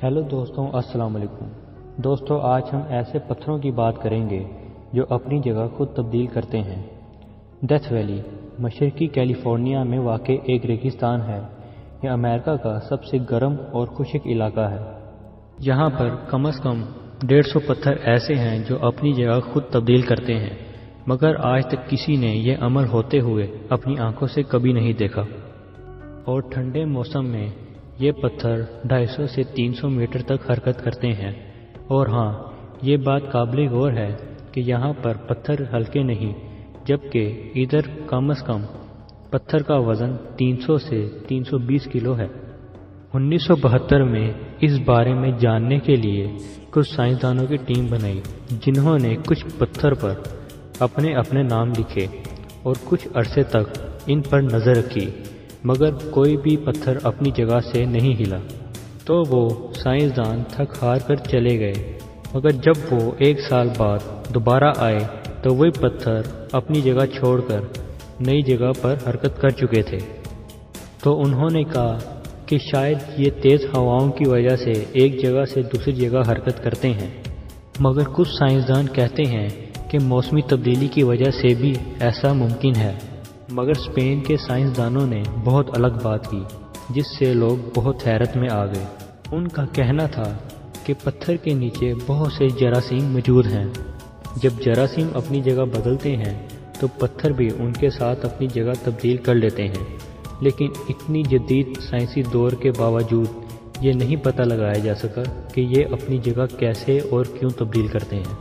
Hello दोस्तों, अस्सलाम वालेकुम। दोस्तों, आज हम ऐसे पत्थरों की बात करेंगे जो अपनी जगह खुद तब्दील करते हैं। डेथ वैली मशरकी कैलिफोर्निया में वाक़ एक रेगिस्तान है। यह अमेरिका का सबसे गर्म और खुश्क इलाका है। यहाँ पर कम से कम 150 पत्थर ऐसे हैं जो अपनी जगह खुद तब्दील करते हैं, मगर आज तक किसी ने यह अमल होते हुए अपनी आंखों से कभी नहीं देखा। और ठंडे मौसम में ये पत्थर 250 से 300 मीटर तक हरकत करते हैं। और हाँ, ये बात काबिल गौर है कि यहाँ पर पत्थर हल्के नहीं, जबकि इधर कम से कम पत्थर का वज़न 300 से 320 किलो है। 1972 में इस बारे में जानने के लिए कुछ साइंसदानों की टीम बनाई, जिन्होंने कुछ पत्थर पर अपने अपने नाम लिखे और कुछ अरसे तक इन पर नज़र रखी, मगर कोई भी पत्थर अपनी जगह से नहीं हिला। तो वो साइंसदान थक हार कर चले गए, मगर जब वो 1 साल बाद दोबारा आए तो वही पत्थर अपनी जगह छोड़कर नई जगह पर हरकत कर चुके थे। तो उन्होंने कहा कि शायद ये तेज़ हवाओं की वजह से एक जगह से दूसरी जगह हरकत करते हैं, मगर कुछ साइंसदान कहते हैं कि मौसमी तब्दीली की वजह से भी ऐसा मुमकिन है। मगर स्पेन के साइंसदानों ने बहुत अलग बात की, जिससे लोग बहुत हैरत में आ गए। उनका कहना था कि पत्थर के नीचे बहुत से जरासीम मौजूद हैं। जब जरासीम अपनी जगह बदलते हैं तो पत्थर भी उनके साथ अपनी जगह तब्दील कर लेते हैं। लेकिन इतनी जदीद साइंसी दौर के बावजूद ये नहीं पता लगाया जा सका कि ये अपनी जगह कैसे और क्यों तब्दील करते हैं।